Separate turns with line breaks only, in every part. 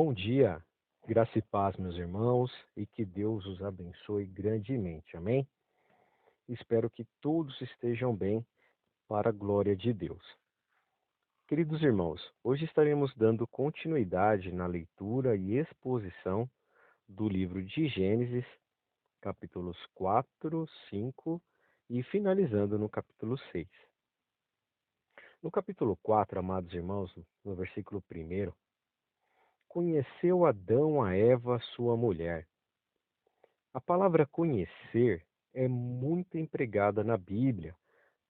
Bom dia, graça e paz, meus irmãos, e que Deus os abençoe grandemente. Amém? Espero que todos estejam bem para a glória de Deus. Queridos irmãos, hoje estaremos dando continuidade na leitura e exposição do livro de Gênesis, capítulos 4, 5 e finalizando no capítulo 6. No capítulo 4, amados irmãos, no versículo 1, conheceu Adão a Eva, sua mulher. A palavra conhecer é muito empregada na Bíblia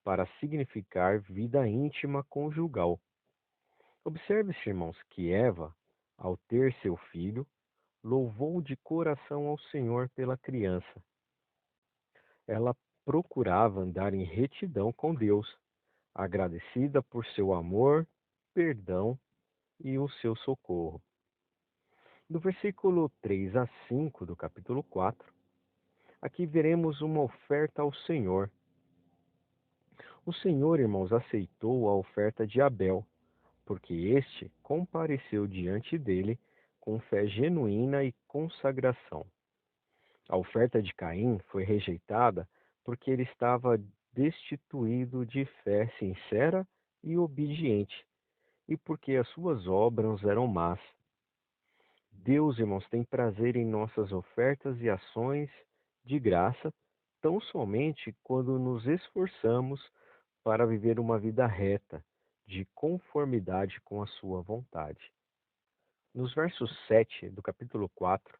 para significar vida íntima conjugal. Observe-se, irmãos, que Eva, ao ter seu filho, louvou de coração ao Senhor pela criança. Ela procurava andar em retidão com Deus, agradecida por seu amor, perdão e o seu socorro. Do versículo 3 a 5 do capítulo 4, aqui veremos uma oferta ao Senhor. O Senhor, irmãos, aceitou a oferta de Abel, porque este compareceu diante dele com fé genuína e consagração. A oferta de Caim foi rejeitada porque ele estava destituído de fé sincera e obediente, e porque as suas obras eram más. Deus, irmãos, tem prazer em nossas ofertas e ações de graça, tão somente quando nos esforçamos para viver uma vida reta, de conformidade com a sua vontade. Nos versos 7 do capítulo 4,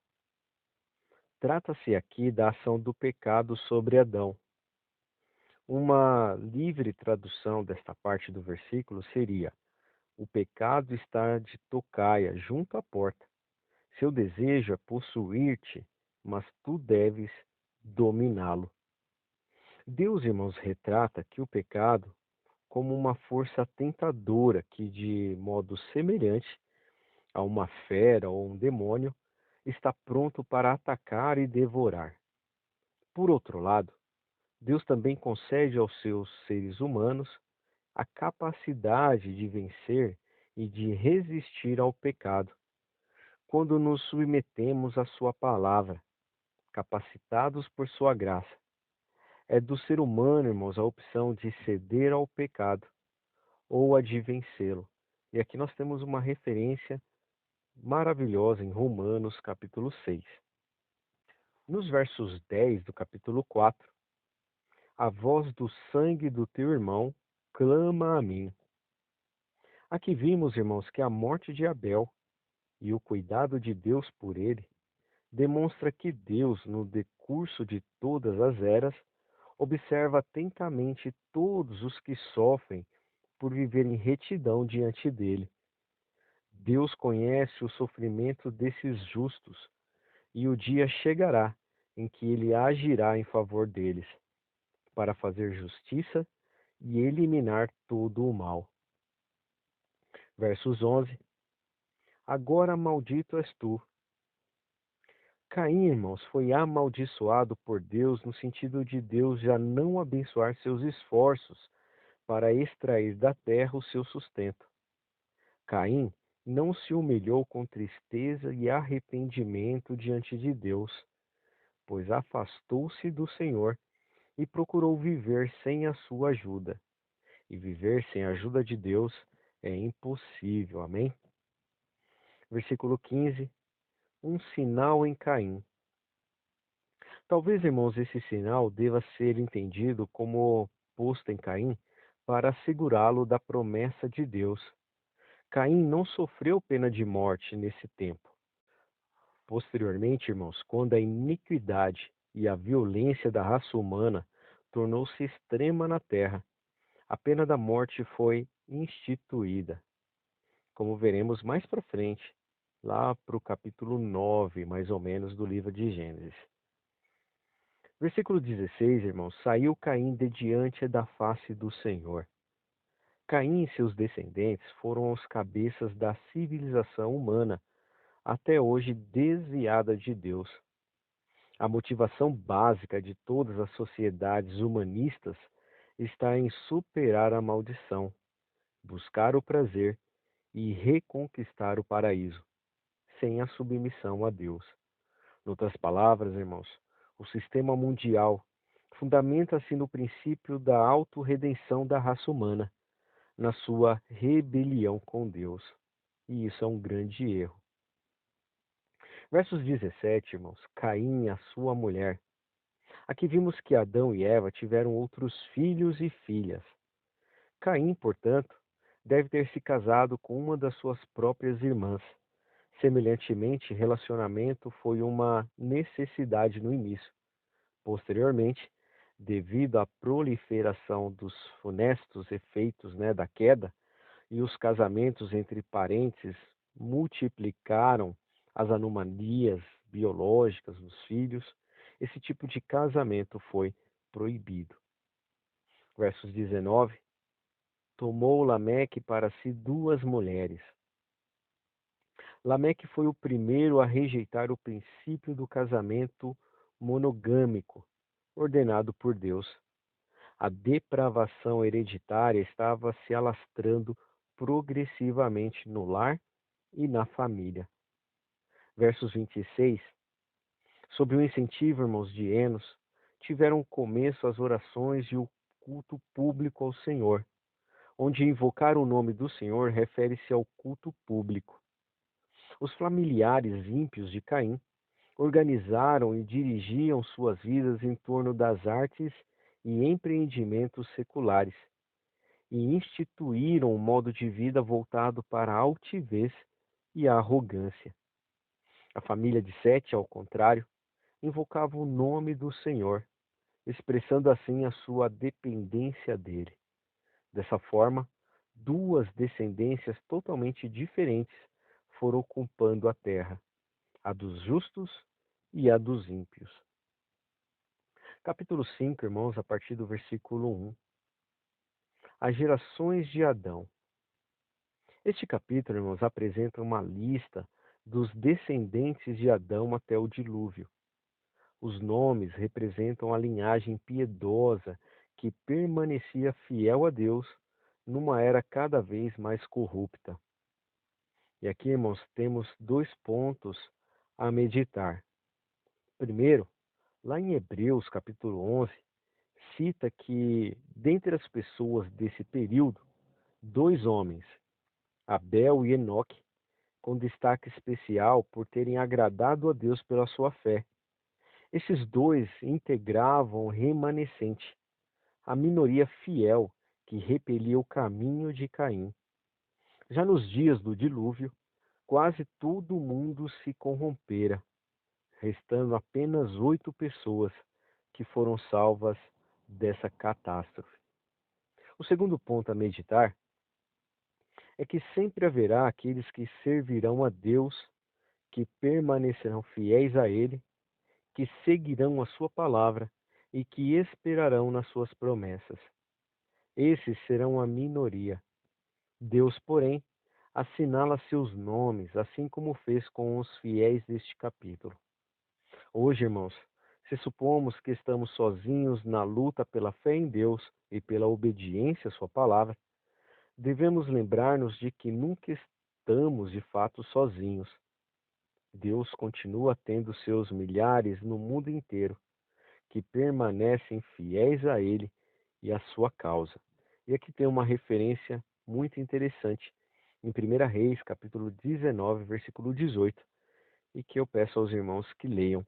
trata-se aqui da ação do pecado sobre Adão. Uma livre tradução desta parte do versículo seria: o pecado está de tocaia junto à porta. Seu desejo é possuir-te, mas tu deves dominá-lo. Deus, irmãos, retrata que o pecado como uma força tentadora que, de modo semelhante a uma fera ou um demônio, está pronto para atacar e devorar. Por outro lado, Deus também concede aos seus seres humanos a capacidade de vencer e de resistir ao pecado, quando nos submetemos à sua palavra, capacitados por sua graça. É do ser humano, irmãos, a opção de ceder ao pecado ou a de vencê-lo. E aqui nós temos uma referência maravilhosa em Romanos, capítulo 6. Nos versos 10 do capítulo 4, a voz do sangue do teu irmão clama a mim. Aqui vimos, irmãos, que a morte de Abel e o cuidado de Deus por ele demonstra que Deus, no decurso de todas as eras, observa atentamente todos os que sofrem por viver em retidão diante dele. Deus conhece o sofrimento desses justos, e o dia chegará em que ele agirá em favor deles, para fazer justiça e eliminar todo o mal. Versos 11. Agora maldito és tu. Caim, irmãos, foi amaldiçoado por Deus no sentido de Deus já não abençoar seus esforços para extrair da terra o seu sustento. Caim não se humilhou com tristeza e arrependimento diante de Deus, pois afastou-se do Senhor e procurou viver sem a sua ajuda. E viver sem a ajuda de Deus é impossível. Amém? Versículo 15. Um sinal em Caim. Talvez, irmãos, esse sinal deva ser entendido como posto em Caim para assegurá-lo da promessa de Deus. Caim não sofreu pena de morte nesse tempo. Posteriormente, irmãos, quando a iniquidade e a violência da raça humana tornou-se extrema na terra, a pena da morte foi instituída, como veremos mais para frente, lá para o capítulo 9, mais ou menos, do livro de Gênesis. Versículo 16, irmãos, saiu Caim de diante da face do Senhor. Caim e seus descendentes foram os cabeças da civilização humana, até hoje desviada de Deus. A motivação básica de todas as sociedades humanistas está em superar a maldição, buscar o prazer e reconquistar o paraíso. sem a submissão a Deus. Em outras palavras, irmãos, o sistema mundial fundamenta-se no princípio da autorredenção da raça humana, na sua rebelião com Deus. E isso é um grande erro. Versos 17, irmãos, Caim e a sua mulher. Aqui vimos que Adão e Eva tiveram outros filhos e filhas. Caim, portanto, deve ter se casado com uma das suas próprias irmãs. Semelhantemente, relacionamento foi uma necessidade no início. Posteriormente, devido à proliferação dos funestos efeitos, da queda, e os casamentos entre parentes multiplicaram as anomalias biológicas dos filhos, esse tipo de casamento foi proibido. Versos 19: Tomou Lameque para si duas mulheres. Lameque foi o primeiro a rejeitar o princípio do casamento monogâmico, ordenado por Deus. A depravação hereditária estava se alastrando progressivamente no lar e na família. Versos 26. Sob o incentivo, irmãos, de Enos, tiveram começo as orações e o culto público ao Senhor, onde invocar o nome do Senhor refere-se ao culto público. Os familiares ímpios de Caim organizaram e dirigiam suas vidas em torno das artes e empreendimentos seculares, e instituíram um modo de vida voltado para a altivez e a arrogância. A família de Sete, ao contrário, invocava o nome do Senhor, expressando assim a sua dependência dele. Dessa forma, duas descendências totalmente diferentes foram ocupando a terra, a dos justos e a dos ímpios. Capítulo 5, irmãos, a partir do versículo 1. As gerações de Adão. Este capítulo, irmãos, apresenta uma lista dos descendentes de Adão até o dilúvio. Os nomes representam a linhagem piedosa que permanecia fiel a Deus numa era cada vez mais corrupta. E aqui, irmãos, temos 2 pontos a meditar. Primeiro, lá em Hebreus, capítulo 11, cita que, dentre as pessoas desse período, 2 homens, Abel e Enoque, com destaque especial por terem agradado a Deus pela sua fé. Esses 2 integravam o remanescente, a minoria fiel que repelia o caminho de Caim. Já nos dias do dilúvio, quase todo mundo se corrompera, restando apenas 8 pessoas que foram salvas dessa catástrofe. O segundo ponto a meditar é que sempre haverá aqueles que servirão a Deus, que permanecerão fiéis a Ele, que seguirão a sua palavra e que esperarão nas suas promessas. Esses serão a minoria. Deus, porém, assinala seus nomes, assim como fez com os fiéis deste capítulo. Hoje, irmãos, se supomos que estamos sozinhos na luta pela fé em Deus e pela obediência à sua palavra, devemos lembrar-nos de que nunca estamos de fato sozinhos. Deus continua tendo seus milhares no mundo inteiro, que permanecem fiéis a Ele e à sua causa. E aqui tem uma referência muito interessante em 1 Reis, capítulo 19, versículo 18, e que eu peço aos irmãos que leiam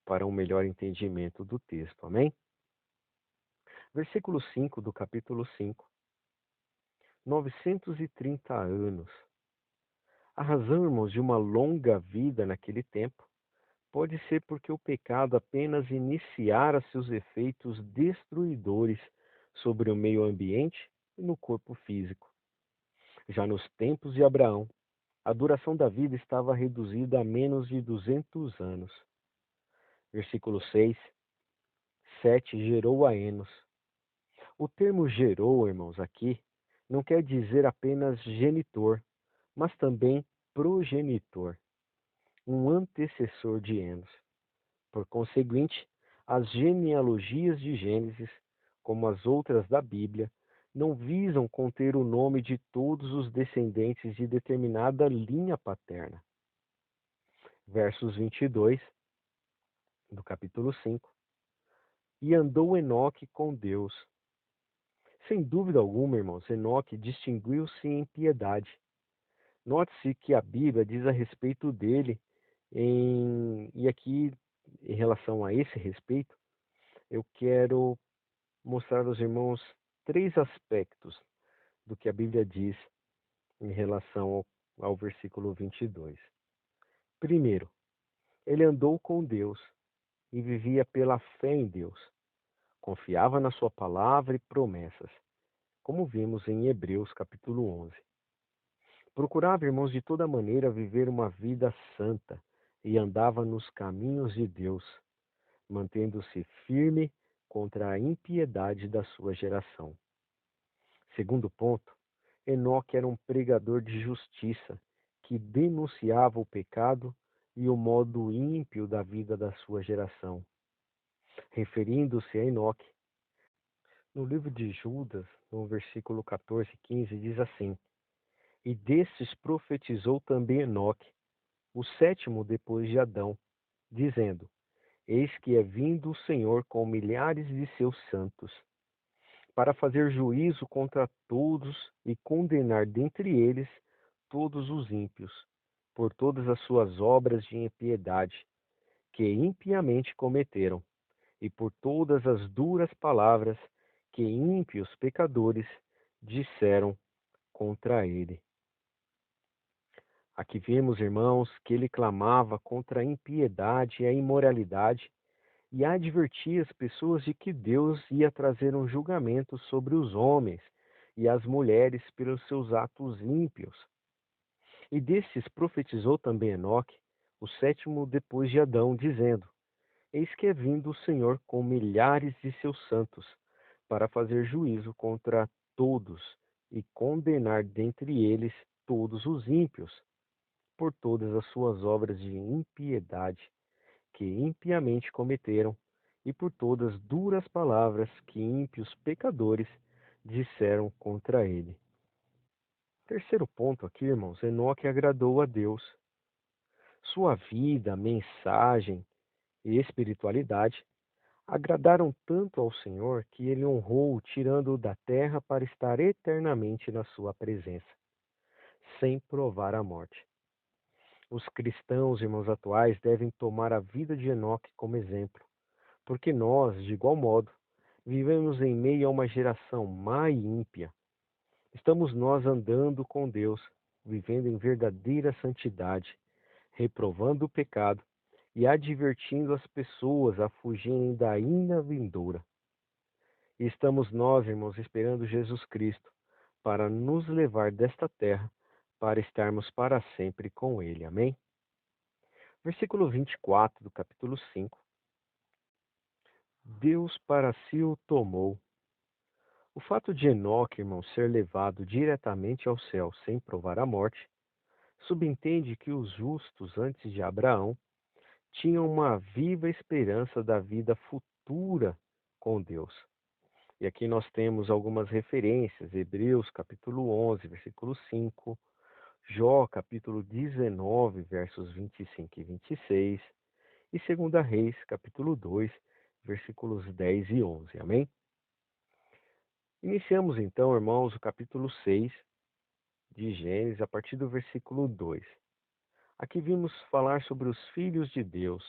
para um melhor entendimento do texto. Amém? Versículo 5 do capítulo 5. 930 anos. A razão, irmãos, de uma longa vida naquele tempo pode ser porque o pecado apenas iniciara seus efeitos destruidores sobre o meio ambiente e no corpo físico. Já nos tempos de Abraão, a duração da vida estava reduzida a menos de 200 anos. Versículo 6. Sete gerou a Enos. O termo gerou, irmãos, aqui, não quer dizer apenas genitor, mas também progenitor, um antecessor de Enos. Por conseguinte, as genealogias de Gênesis, como as outras da Bíblia, não visam conter o nome de todos os descendentes de determinada linha paterna. versos 22 do capítulo 5. E andou Enoque com Deus. Sem dúvida alguma, irmãos, Enoque distinguiu-se em piedade. Note-se que a Bíblia diz a respeito dele, e aqui, em relação a esse respeito, eu quero mostrar aos irmãos três aspectos do que a Bíblia diz em relação ao versículo 22. Primeiro, ele andou com Deus e vivia pela fé em Deus. Confiava na sua palavra e promessas, como vimos em Hebreus capítulo 11. Procurava, irmãos, de toda maneira viver uma vida santa e andava nos caminhos de Deus, mantendo-se firme contra a impiedade da sua geração. Segundo ponto, Enoque era um pregador de justiça que denunciava o pecado e o modo ímpio da vida da sua geração. Referindo-se a Enoque, no livro de Judas, no versículo 14 e 15, diz assim: E destes profetizou também Enoque, o sétimo depois de Adão, dizendo: Eis que é vindo o Senhor com milhares de seus santos, para fazer juízo contra todos e condenar dentre eles todos os ímpios, por todas as suas obras de impiedade, que impiamente cometeram, e por todas as duras palavras que ímpios pecadores disseram contra ele. Aqui vemos, irmãos, que ele clamava contra a impiedade e a imoralidade e advertia as pessoas de que Deus ia trazer um julgamento sobre os homens e as mulheres pelos seus atos ímpios. E desses profetizou também Enoque, o sétimo depois de Adão, dizendo: Eis que é vindo o Senhor com milhares de seus santos, para fazer juízo contra todos e condenar dentre eles todos os ímpios, por todas as suas obras de impiedade que impiamente cometeram, e por todas duras palavras que ímpios pecadores disseram contra ele. Terceiro ponto aqui, irmãos, Enoque agradou a Deus. Sua vida, mensagem e espiritualidade agradaram tanto ao Senhor que ele honrou, tirando-o da terra para estar eternamente na sua presença, sem provar a morte. Os cristãos, irmãos atuais, devem tomar a vida de Enoque como exemplo, porque nós, de igual modo, vivemos em meio a uma geração má e ímpia. Estamos nós andando com Deus, vivendo em verdadeira santidade, reprovando o pecado e advertindo as pessoas a fugirem da ira vindoura. E estamos nós, irmãos, esperando Jesus Cristo para nos levar desta terra para estarmos para sempre com Ele. Amém? Versículo 24 do capítulo 5. Deus para si o tomou. O fato de Enoque, irmão, ser levado diretamente ao céu sem provar a morte, subentende que os justos antes de Abraão tinham uma viva esperança da vida futura com Deus. E aqui nós temos algumas referências: Hebreus capítulo 11, versículo 5, Jó capítulo 19, versos 25 e 26, e 2 Reis capítulo 2, versículos 10 e 11. Amém? Iniciamos então, irmãos, o capítulo 6 de Gênesis, a partir do versículo 2. Aqui vimos falar sobre os filhos de Deus.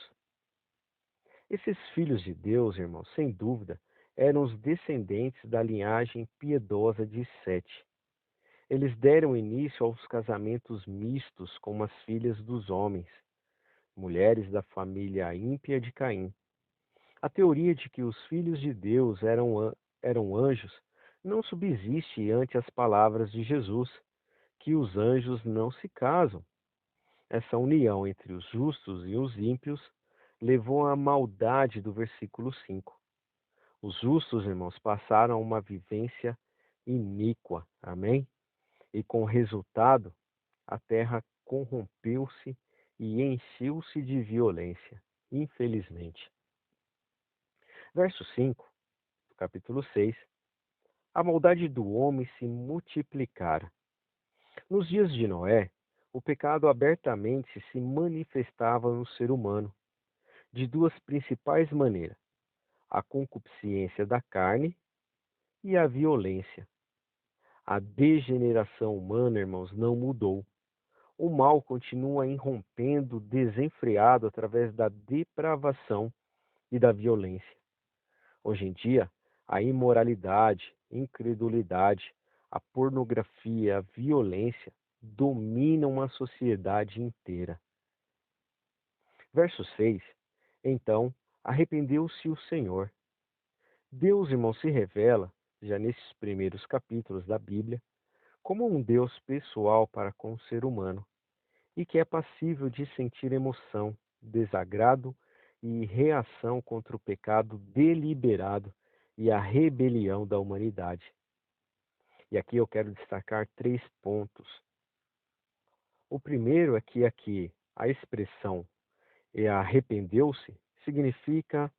Esses filhos de Deus, irmãos, sem dúvida, eram os descendentes da linhagem piedosa de Sete. Eles deram início aos casamentos mistos com as filhas dos homens, mulheres da família ímpia de Caim. A teoria de que os filhos de Deus eram anjos não subsiste ante as palavras de Jesus, que os anjos não se casam. Essa união entre os justos e os ímpios levou à maldade do versículo 5. Os justos, irmãos, passaram uma vivência iníqua. Amém? E com resultado, a terra corrompeu-se e encheu-se de violência, infelizmente. Verso 5, do capítulo 6. A maldade do homem se multiplicara. Nos dias de Noé, O pecado abertamente se manifestava no ser humano de duas principais maneiras: a concupiscência da carne e a violência. A degeneração humana, irmãos, não mudou. O mal continua irrompendo desenfreado através da depravação e da violência. Hoje em dia, a imoralidade, incredulidade, a pornografia, a violência dominam uma sociedade inteira. Verso 6. Então, arrependeu-se o Senhor. Deus, irmão, se revela, já nesses primeiros capítulos da Bíblia, como um Deus pessoal para com o ser humano e que é passível de sentir emoção, desagrado e reação contra o pecado deliberado e a rebelião da humanidade. E aqui eu quero destacar 3 pontos. O primeiro é que aqui a expressão arrependeu-se significa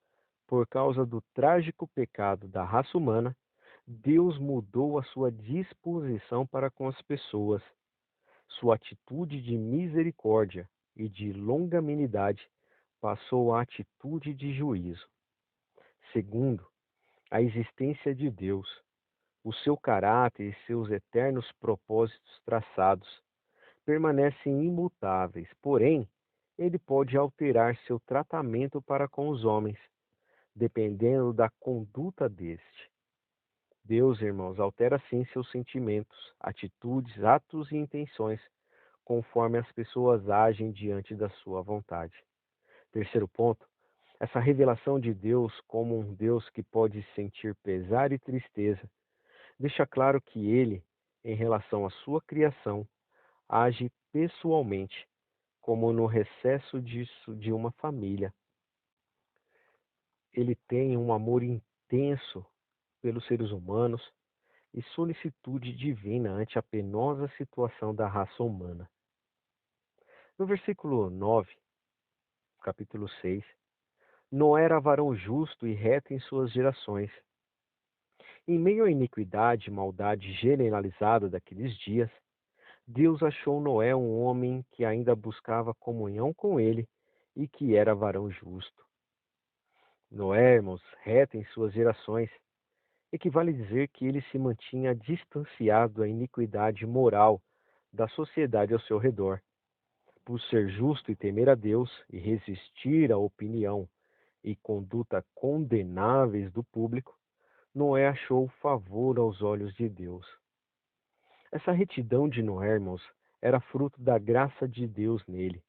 por causa do trágico pecado da raça humana, Deus mudou a sua disposição para com as pessoas. Sua atitude de misericórdia e de longanimidade passou à atitude de juízo. Segundo, a existência de Deus, o seu caráter e seus eternos propósitos traçados permanecem imutáveis, porém, ele pode alterar seu tratamento para com os homens, dependendo da conduta deste. Deus, irmãos, altera sim seus sentimentos, atitudes, atos e intenções, conforme as pessoas agem diante da sua vontade. Terceiro ponto, essa revelação de Deus como um Deus que pode sentir pesar e tristeza, deixa claro que ele, em relação à sua criação, age pessoalmente, como no recesso de uma família. Ele tem um amor intenso pelos seres humanos e solicitude divina ante a penosa situação da raça humana. No versículo 9, capítulo 6, Noé era varão justo e reto em suas gerações. Em meio à iniquidade e maldade generalizada daqueles dias, Deus achou Noé um homem que ainda buscava comunhão com ele e que era varão justo. Noé, irmãos, reto em suas gerações, equivale dizer que ele se mantinha distanciado da iniquidade moral da sociedade ao seu redor. Por ser justo e temer a Deus e resistir à opinião e conduta condenáveis do público, Noé achou favor aos olhos de Deus. Essa retidão de Noé, irmãos, era fruto da graça de Deus nele,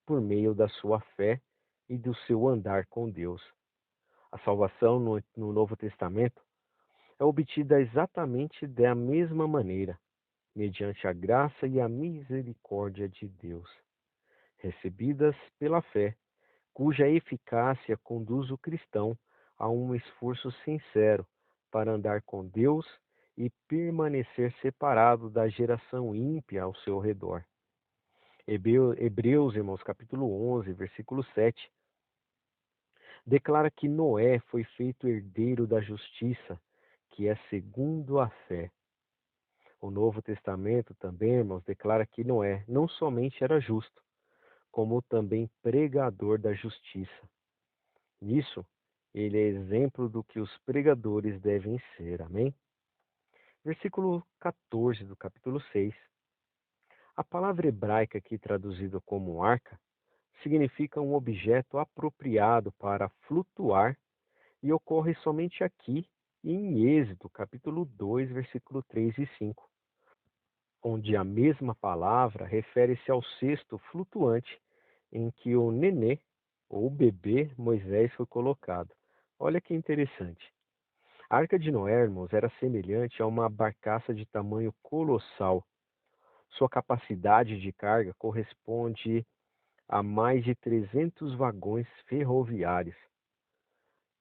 por meio da sua fé e do seu andar com Deus. A salvação no Novo Testamento é obtida exatamente da mesma maneira, mediante a graça e a misericórdia de Deus, recebidas pela fé, cuja eficácia conduz o cristão a um esforço sincero para andar com Deus e permanecer separado da geração ímpia ao seu redor. Hebreus, irmãos, capítulo 11, versículo 7, declara que Noé foi feito herdeiro da justiça, que é segundo a fé. O Novo Testamento também, irmãos, declara que Noé não somente era justo, como também pregador da justiça. Nisso, ele é exemplo do que os pregadores devem ser. Amém? Versículo 14 do capítulo 6. A palavra hebraica aqui traduzida como arca significa um objeto apropriado para flutuar e ocorre somente aqui e em Êxodo, capítulo 2, versículo 3 e 5, onde a mesma palavra refere-se ao cesto flutuante em que o nenê ou bebê Moisés foi colocado. Olha que interessante. A Arca de Noé, irmãos, era semelhante a uma barcaça de tamanho colossal. Sua capacidade de carga corresponde a mais de 300 vagões ferroviários.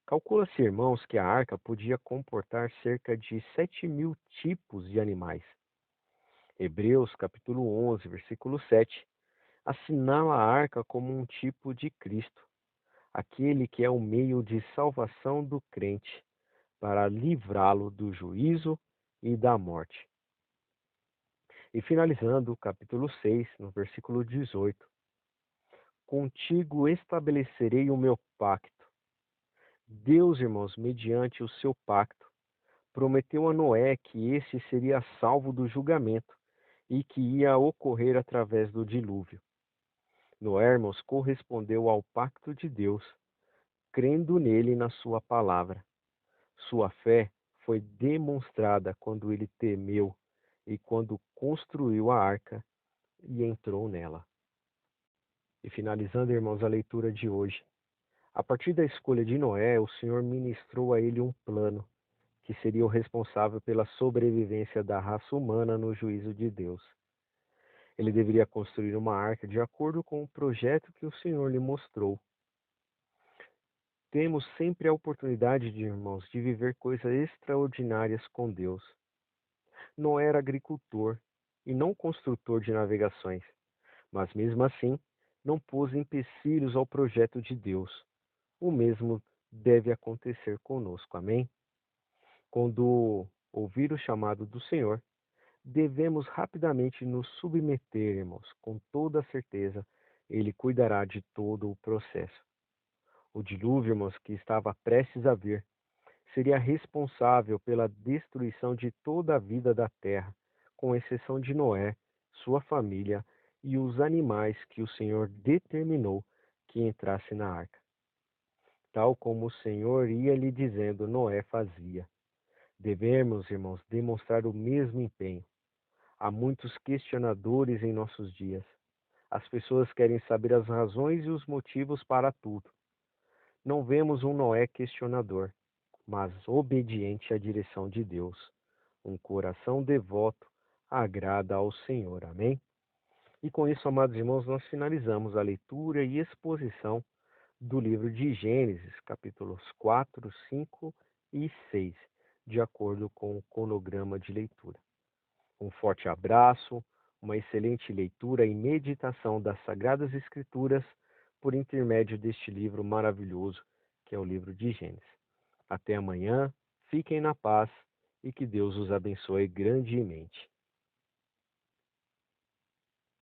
Calcula-se, irmãos, que a arca podia comportar cerca de 7.000 tipos de animais. Hebreus, capítulo 11, versículo 7, assinala a arca como um tipo de Cristo, aquele que é o meio de salvação do crente, para livrá-lo do juízo e da morte. E finalizando o capítulo 6, no versículo 18: Contigo estabelecerei o meu pacto. Deus, irmãos, mediante o seu pacto, prometeu a Noé que este seria salvo do julgamento e que ia ocorrer através do dilúvio. Noé, irmãos, correspondeu ao pacto de Deus, crendo nele e na sua palavra. Sua fé foi demonstrada quando ele temeu e quando construiu a arca e entrou nela. E finalizando, irmãos, a leitura de hoje. A partir da escolha de Noé, o Senhor ministrou a ele um plano que seria o responsável pela sobrevivência da raça humana no juízo de Deus. Ele deveria construir uma arca de acordo com o projeto que o Senhor lhe mostrou. Temos sempre a oportunidade, irmãos, de viver coisas extraordinárias com Deus. Noé era agricultor e não construtor de navegações, mas mesmo assim não pôs empecilhos ao projeto de Deus. O mesmo deve acontecer conosco, amém? Quando ouvir o chamado do Senhor, devemos rapidamente nos submeter, irmãos, com toda certeza, Ele cuidará de todo o processo. O dilúvio, irmãos, que estava prestes a vir, seria responsável pela destruição de toda a vida da terra, com exceção de Noé, sua família e os animais que o Senhor determinou que entrasse na arca. Tal como o Senhor ia lhe dizendo, Noé fazia. Devemos, irmãos, demonstrar o mesmo empenho. Há muitos questionadores em nossos dias. As pessoas querem saber as razões e os motivos para tudo. Não vemos um Noé questionador, mas obediente à direção de Deus. Um coração devoto agrada ao Senhor. Amém? E com isso, amados irmãos, nós finalizamos a leitura e exposição do livro de Gênesis, capítulos 4, 5 e 6, de acordo com o cronograma de leitura. Um forte abraço, uma excelente leitura e meditação das Sagradas Escrituras por intermédio deste livro maravilhoso, que é o livro de Gênesis. Até amanhã, fiquem na paz e que Deus os abençoe grandemente.